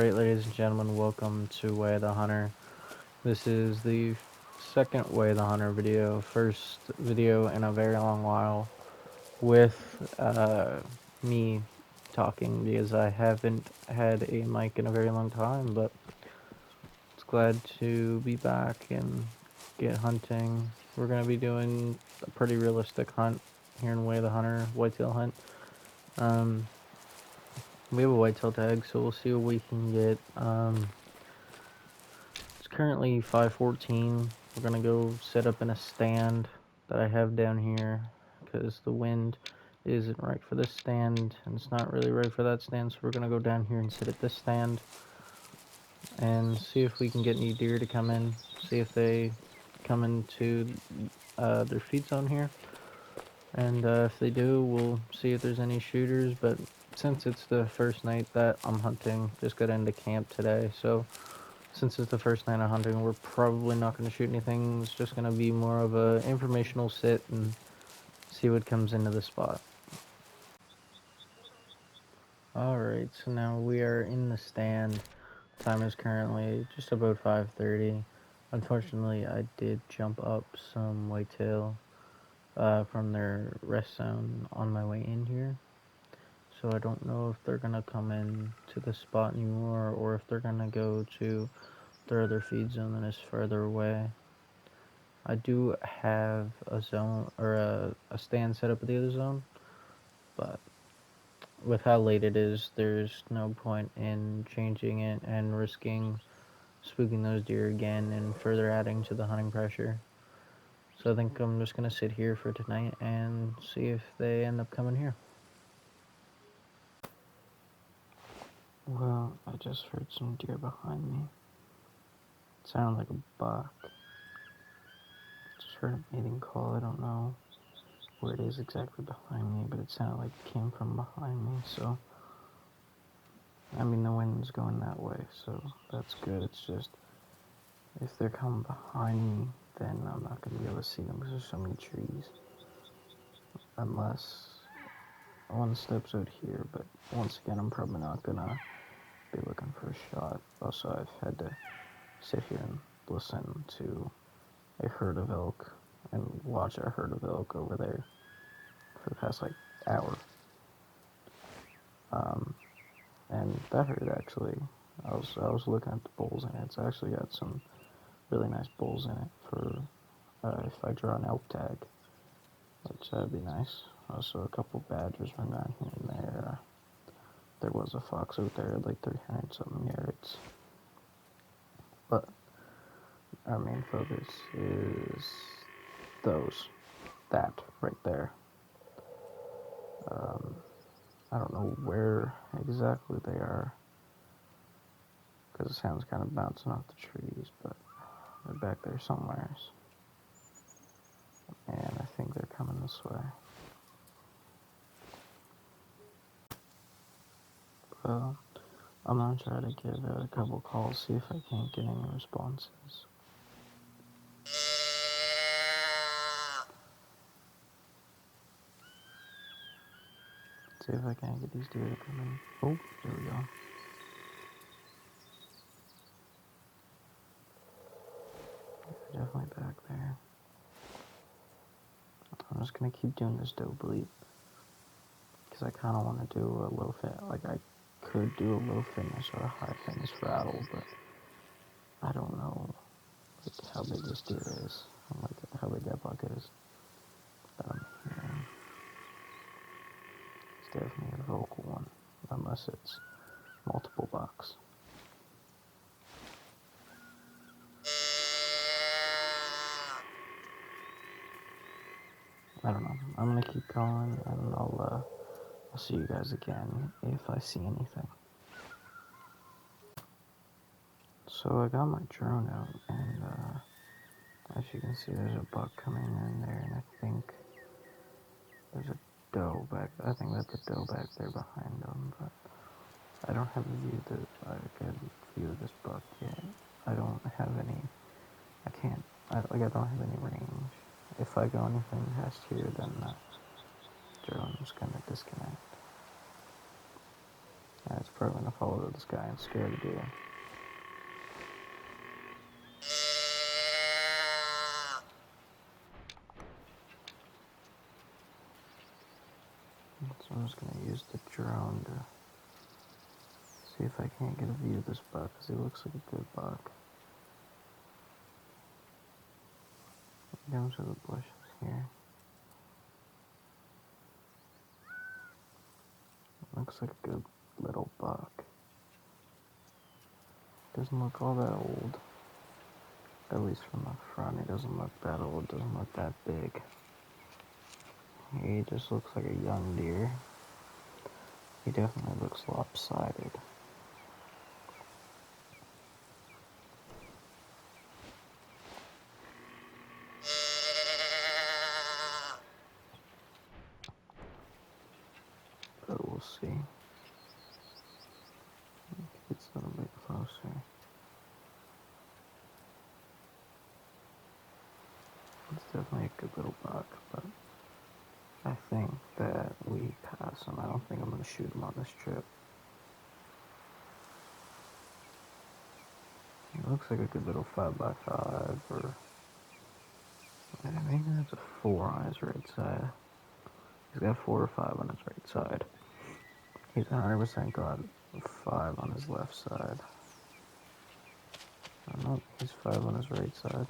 Alright, ladies and gentlemen, welcome to Way of the Hunter. This is the second Way of the Hunter video, first video in a very long while with me talking because I haven't had a mic in a very long time, but it's glad to be back and get hunting. We're going to be doing a pretty realistic hunt here in Way of the Hunter, whitetail hunt. We have a whitetail tag, so we'll see what we can get. It's currently 5:14. We're gonna go set up in a stand that I have down here because the wind isn't right for this stand, and it's not really right for that stand. So we're gonna go down here and sit at this stand and see if we can get any deer to come in. See if they come into their feed zone here. And if they do, we'll see if there's any shooters, but since it's the first night that I'm hunting, just got into camp today, so since it's the first night of hunting, we're probably not going to shoot anything. It's just going to be more of a informational sit and see what comes into the spot. Alright, so now we are in the stand. Time is currently just about 5:30. Unfortunately, I did jump up some whitetail from their rest zone on my way in here. So I don't know if they're gonna come in to the spot anymore or if they're gonna go to their other feed zone that is further away. I do have a zone or a stand set up at the other zone, but with how late it is, there's no point in changing it and risking spooking those deer again and further adding to the hunting pressure. So I think I'm just gonna sit here for tonight and see if they end up coming here. Well, I just heard some deer behind me. It sounded like a buck. Just heard a mating call. I don't know where it is exactly behind me, but it sounded like it came from behind me, so I mean the wind's going that way, so that's good. It's just if they're coming behind me, then I'm not going to be able to see them because there's so many trees, unless one steps out here. But once again, I'm probably not gonna be looking for a shot. Also, I've had to sit here and listen to a herd of elk and watch a herd of elk over there for the past like hour. And that herd actually, I was looking at the bulls in it. It's actually got some really nice bulls in it for if I draw an elk tag, which that'd be nice. Also, a couple badgers run down here and there. There was a fox out there at like 300 something yards. But our main focus is that right there. I don't know where exactly they are because the sound's kind of bouncing off the trees, but they're back there somewhere. And I think they're coming this way. Well, I'm gonna try to give a couple calls, see if I can't get any responses. See if I can't get these deer to come in. Oh, there we go. They're definitely back there. I'm just gonna keep doing this doe bleed because I kind of want to do a low fin. Like I could do a low finish or a high finish rattle, but I don't know like how big this deer is, and like how big that buck is that I'm hearing. It's definitely a vocal one, unless it's multiple bucks. I don't know. I'm gonna keep going, and I'll see you guys again if I see anything. So I got my drone out, and as you can see, there's a buck coming in there, and I think there's a doe back. I think that's a doe back there behind them, but I don't have a good view of this buck yet. I don't have any. I can't. I don't have any range. If I go anything past here, then the drone's gonna disconnect. And it's probably gonna fall all over this guy and scare the deer. So I'm just going to use the drone to see if I can't get a view of this buck, because he looks like a good buck. Down to the bushes here. Looks like a good little buck. Doesn't look all that old. At least from the front, he doesn't look that old, doesn't look that big. He just looks like a young deer. He definitely looks lopsided. But we'll see. It's a little bit closer. It's definitely a good little buck, but I think that we pass him. I don't think I'm going to shoot him on this trip. He looks like a good little 5x5, or maybe that's a 4 on his right side. He's got 4 or 5 on his right side. He's 100% got 5 on his left side. No, he's 5 on his right side.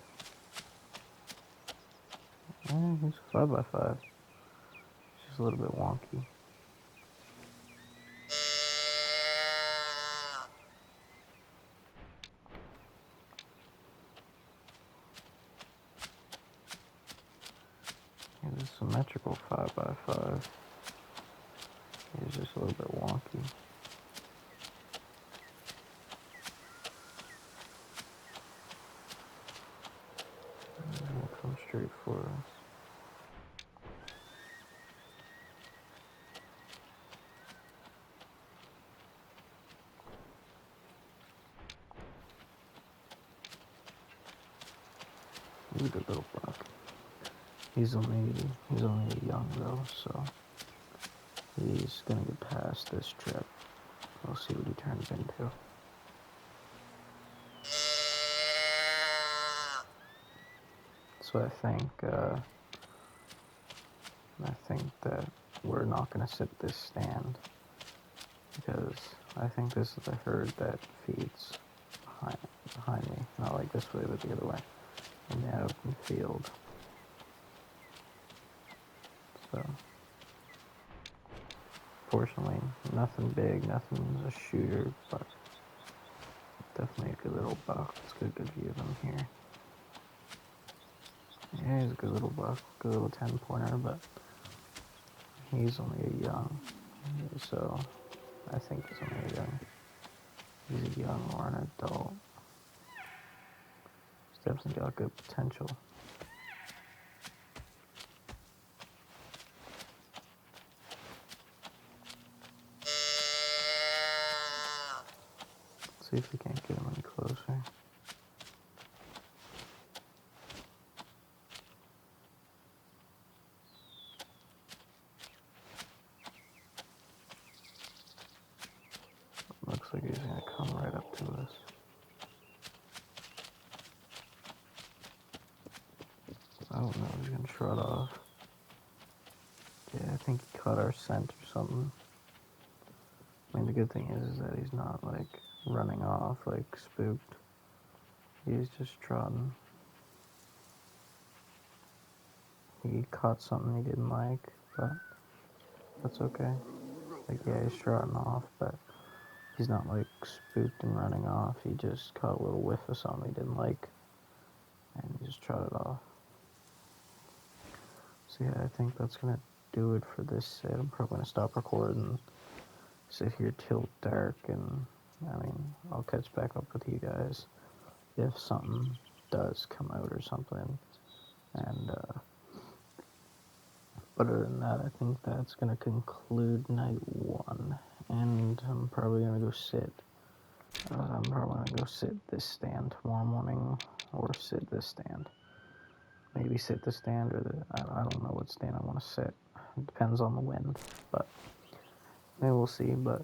He's 5x5. It's just a little bit wonky. He's a symmetrical 5x5. He's just a little bit wonky. He's gonna come straight for us. He's a good little buck. He's only young though, so he's gonna get past this trip. We'll see what he turns into. So I think that we're not gonna sit this stand, because I think this is the herd that feeds behind me. Not like this way, but the other way. In the open field. So, fortunately, nothing big, nothing's a shooter, but definitely a good little buck. Let's get a good view of him here. Yeah, he's a good little buck, good little 10-pointer, but he's only a young, so I think he's only a young. He's a young or an adult. He's definitely got good potential. See if we can't get him any closer. Looks like he's gonna come right up to us. I don't know, he's gonna trot off. Yeah, I think he caught our scent or something. I mean, the good thing is that he's not, like, running off, like, spooked. He's just trotting. He caught something he didn't like, but that's okay. Like, yeah, he's trotting off, but he's not, like, spooked and running off. He just caught a little whiff of something he didn't like, and he just trotted off. So, yeah, I think that's gonna do it for this set. I'm probably gonna stop recording, sit here till dark, and, I mean, I'll catch back up with you guys if something does come out or something. And, other than that, I think that's going to conclude night 1. And I'm probably going to go sit. I'm probably going to go sit this stand tomorrow morning, or sit this stand. Maybe sit the stand, or I don't know what stand I want to sit. It depends on the wind, but maybe we'll see. But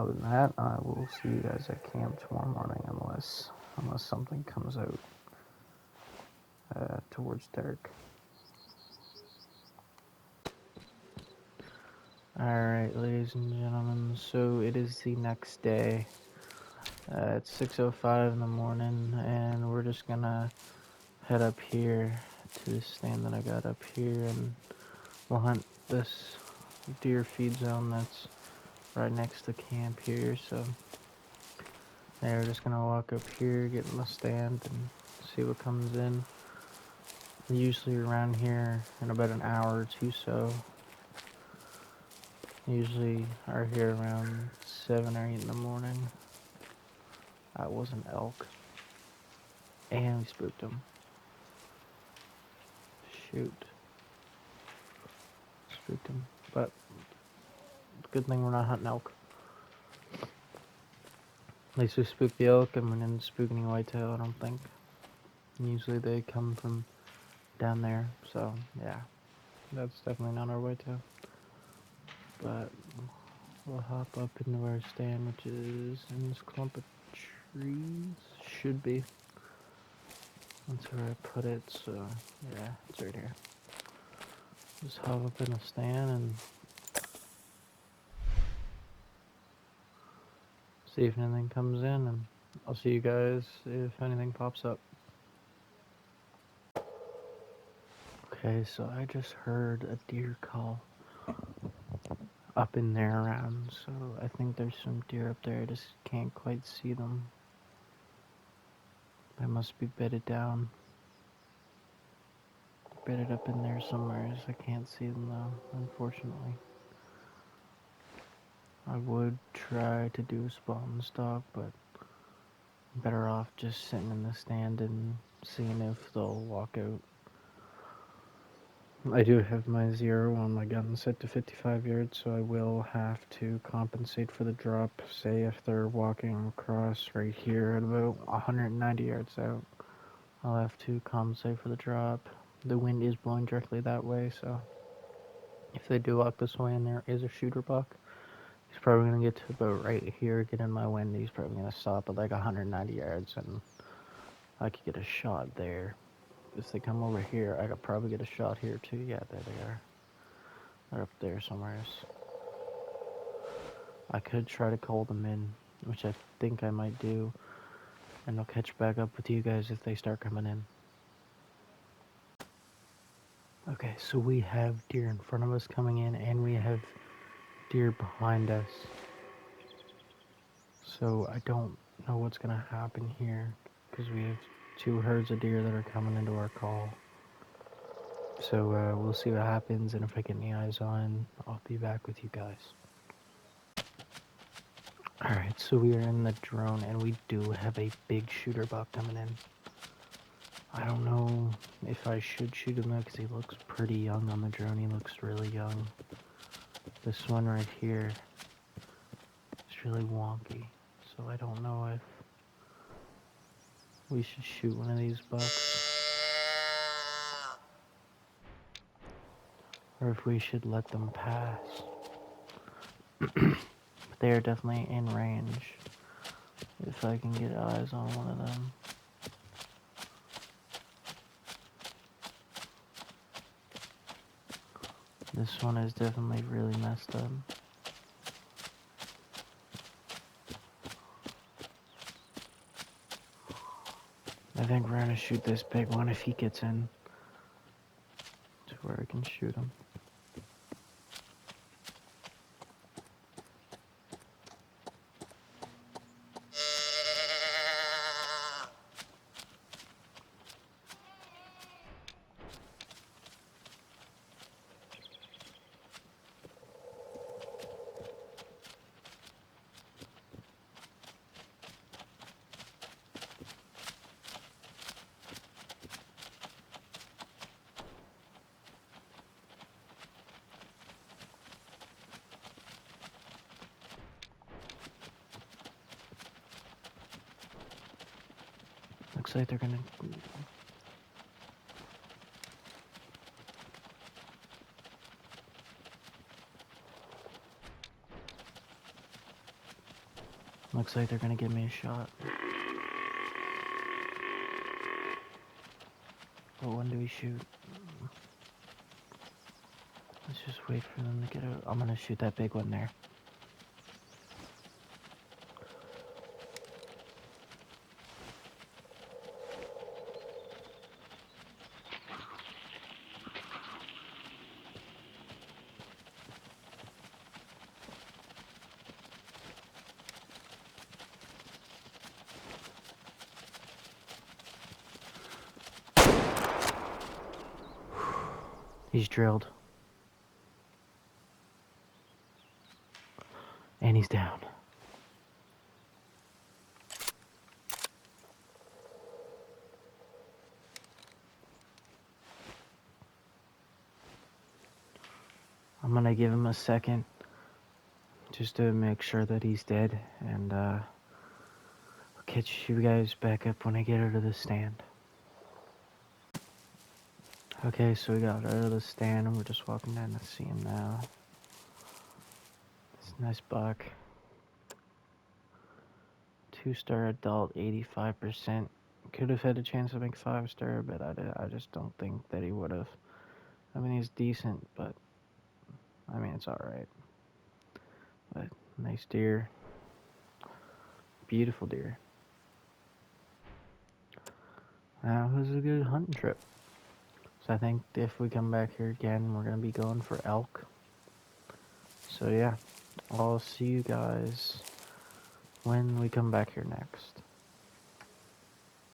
other than that, I will see you guys at camp tomorrow morning, unless something comes out towards dark. Alright, ladies and gentlemen, so it is the next day. It's 6:05 in the morning, and we're just gonna head up here to the stand that I got up here, and we'll hunt this deer feed zone that's right next to camp here. So yeah, we're just gonna walk up here, get in the stand, and see what comes in. Usually around here in about an hour or two, so usually are here around 7 or 8 in the morning. That was an elk, and we spooked him. Shoot, spooked him, but good thing we're not hunting elk. At least we spooked the elk, and we didn't spook any whitetail, I don't think. Usually they come from down there, so yeah, that's definitely not our whitetail. But we'll hop up into our stand, which is in this clump of trees. Should be. That's where I put it, so yeah, it's right here. Just hop up in the stand and see if anything comes in, and I'll see you guys if anything pops up. Okay, so I just heard a deer call up in there around, so I think there's some deer up there. I just can't quite see them. They must be bedded down. Bedded up in there somewhere. I can't see them though, unfortunately. I would try to do a spot and stalk, but I'm better off just sitting in the stand and seeing if they'll walk out. I do have my 0 on my gun set to 55 yards, so I will have to compensate for the drop. Say if they're walking across right here at about 190 yards out, I'll have to compensate for the drop. The wind is blowing directly that way, so if they do walk this way and there is a shooter buck, he's probably going to get to about right here, get in my wind. He's probably going to stop at like 190 yards, and I could get a shot there. If they come over here, I could probably get a shot here too. Yeah, there they are. They're up there somewhere. I could try to call them in, which I think I might do, and I'll catch back up with you guys if they start coming in. Okay, so we have deer in front of us coming in, and we have deer behind us. So I don't know what's going to happen here, because we have 2 herds of deer that are coming into our call. So we'll see what happens, and if I get any eyes on, I'll be back with you guys. Alright, so we are in the drone, and we do have a big shooter buck coming in. I don't know if I should shoot him though, because he looks pretty young on the drone. He looks really young. This one right here is really wonky, so I don't know if we should shoot one of these bucks, or if we should let them pass. But they are definitely in range, if I can get eyes on one of them. This one is definitely really messed up. I think we're gonna shoot this big one if he gets in to where I can shoot him. Looks like they're gonna... Looks like they're gonna give me a shot. But when do we shoot? Let's just wait for them to get out. I'm gonna shoot that big one there. He's drilled. And he's down. I'm gonna give him a second just to make sure that he's dead, and I'll catch you guys back up when I get out of the stand. Okay, so we got out of the stand and we're just walking down to see him now. It's a nice buck. 2-star adult, 85%. Could have had a chance to make 5-star, but I just don't think that he would have. I mean, he's decent, but I mean, it's alright. But nice deer. Beautiful deer. That was a good hunting trip. So I think if we come back here again, we're going to be going for elk. So yeah, I'll see you guys when we come back here next.